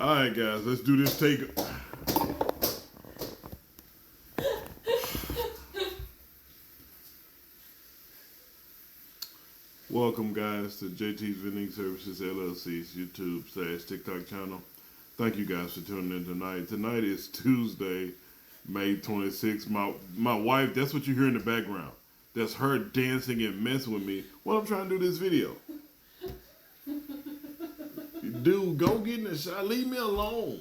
All right, guys, let's do this take. Welcome, guys, to JT's Vending Services LLC's YouTube/TikTok channel. Thank you guys for tuning in tonight. Tonight is Tuesday, May 26th. My wife, that's what you hear in the background. That's her dancing and messing with me while I'm trying to do this video. Dude, go get in the shot. Leave me alone.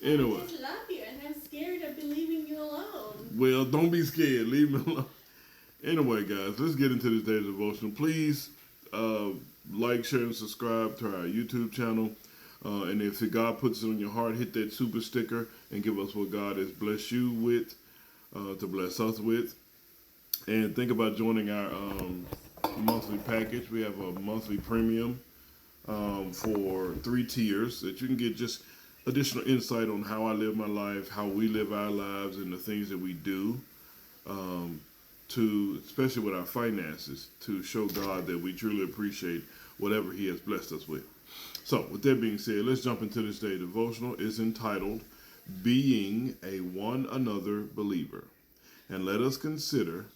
Anyway. I just love you and I'm scared of leaving you alone. Well, don't be scared. Leave me alone. Anyway, guys, let's get into this day's devotion. Please like, share, and subscribe to our YouTube channel. And if God puts it on your heart, hit that super sticker and give us what God has blessed you with, to bless us with. And think about joining our monthly package. We have a monthly premium for 3 tiers that you can get just additional insight on how I live my life, how we live our lives, and the things that we do. Especially with our finances, to show God that we truly appreciate whatever He has blessed us with. So, with that being said, let's jump into this day devotional. It's entitled, Being a One Another Believer. And let us consider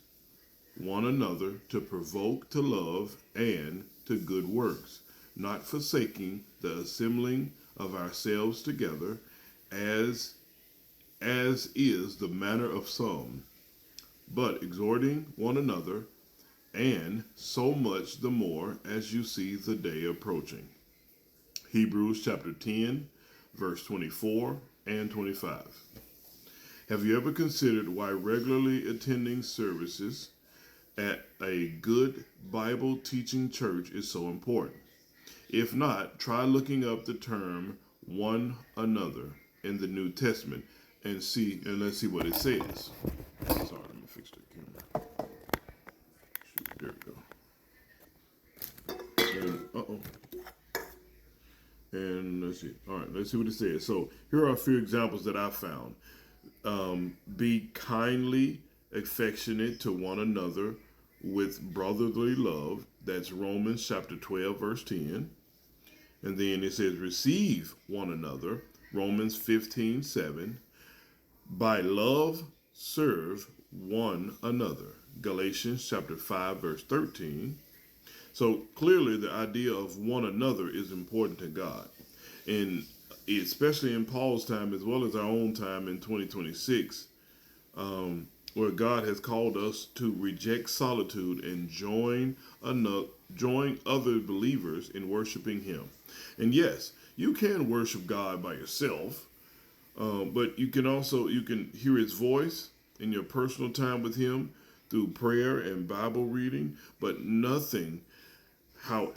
one another to provoke to love and to good works, not forsaking the assembling of ourselves together, as is the manner of some, but exhorting one another, and so much the more as you see the day approaching. Hebrews chapter 10, verse 24 and 25. Have you ever considered why regularly attending services at a good Bible teaching church is so important? If not, try looking up the term one another in the New Testament and let's see what it says. Sorry, let me fix the camera. Shoot, there we go. And let's see. All right, let's see what it says. So here are a few examples that I found. Be kindly affectionate to one another with brotherly love. That's Romans chapter 12, verse 10. And then it says receive one another. Romans 15, 7. By love, serve one another. Galatians chapter 5, verse 13. So clearly the idea of one another is important to God. And especially in Paul's time as well as our own time in 2026, where God has called us to reject solitude and join other believers in worshiping Him. And yes, you can worship God by yourself, but you can hear His voice in your personal time with Him through prayer and Bible reading. But nothing can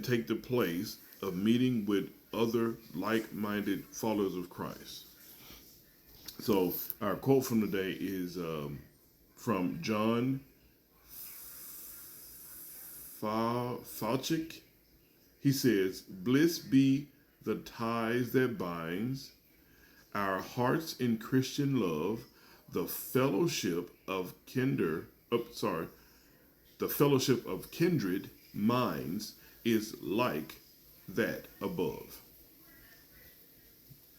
take the place of meeting with other like-minded followers of Christ. So our quote from today is from John Faucic. He says, "Bliss be the ties that binds our hearts in Christian love, the fellowship of kindred minds is like that above."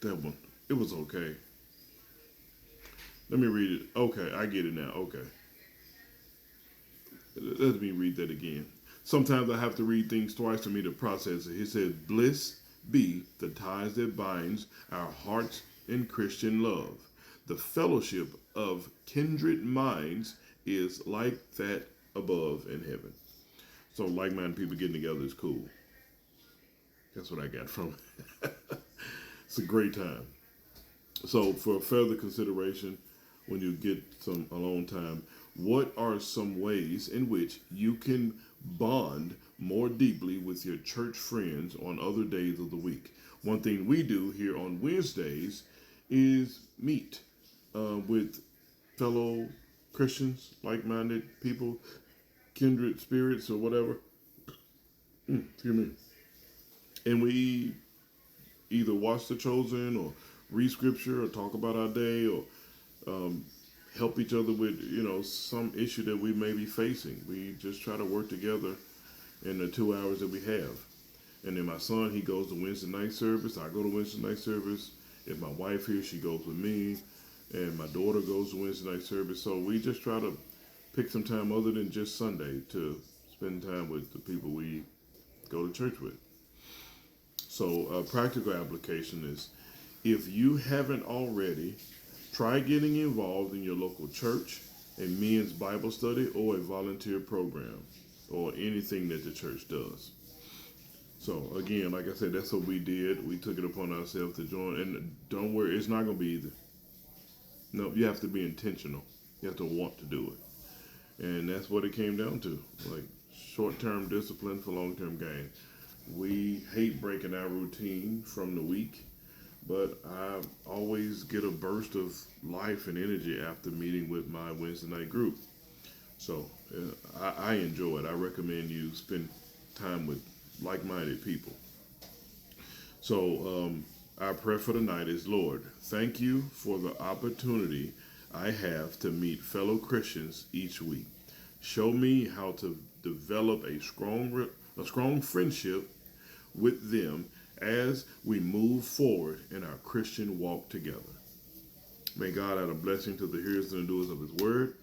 That one, it was okay. Let me read it. Okay, I get it now. Okay. Let me read that again. Sometimes I have to read things twice for me to process it. He said, "Bliss be the ties that binds our hearts in Christian love. The fellowship of kindred minds is like that above in heaven." So like-minded people getting together is cool. That's what I got from it. It's a great time. So for further consideration, when you get some alone time, what are some ways in which you can bond more deeply with your church friends on other days of the week? One thing we do here on Wednesdays is meet with fellow Christians, like-minded people, kindred spirits or whatever. Excuse me. And we either watch The Chosen or read scripture or talk about our day or help each other with, some issue that we may be facing. We just try to work together in the 2 hours that we have. And then my son, he goes to Wednesday night service. I go to Wednesday night service. If my wife here, she goes with me. And my daughter goes to Wednesday night service. So we just try to pick some time other than just Sunday to spend time with the people we go to church with. So a practical application is, if you haven't already, try getting involved in your local church, a men's Bible study, or a volunteer program, or anything that the church does. So again, like I said, that's what we did. We took it upon ourselves to join, and don't worry, it's not going to be easy. No, you have to be intentional. You have to want to do it, and that's what it came down to. Like short-term discipline for long-term gain. We hate breaking our routine from the week, but I always get a burst of life and energy after meeting with my Wednesday night group. So I enjoy it. I recommend you spend time with like-minded people. So our prayer for tonight is, Lord, thank you for the opportunity I have to meet fellow Christians each week. Show me how to develop a strong friendship with them as we move forward in our Christian walk together. May God add a blessing to the hearers and the doers of His word.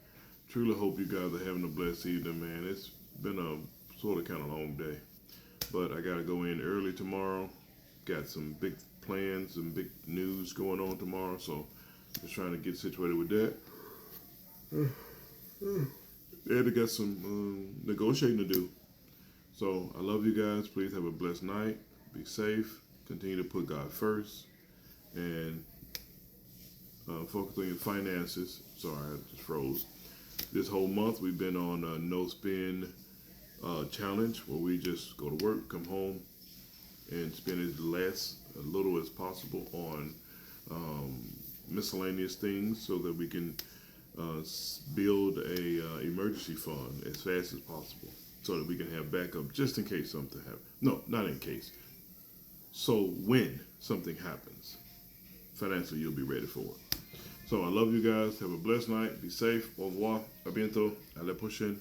Truly hope you guys are having a blessed evening, man. It's been a sort of kind of long day, but I got to go in early tomorrow. Got some big plans and big news going on tomorrow, so just trying to get situated with that. And I got some negotiating to do. So I love you guys. Please have a blessed night. Be safe. Continue to put God first, and focus on your finances. Sorry, I just froze. This whole month we've been on a no spend challenge, where we just go to work, come home, and spend as little as possible on miscellaneous things, so that we can build a emergency fund as fast as possible, so that we can have backup just in case something happens. No, not in case. So when something happens, financially you'll be ready for it. So I love you guys. Have a blessed night. Be safe. Au revoir. A bientôt. À la prochaine.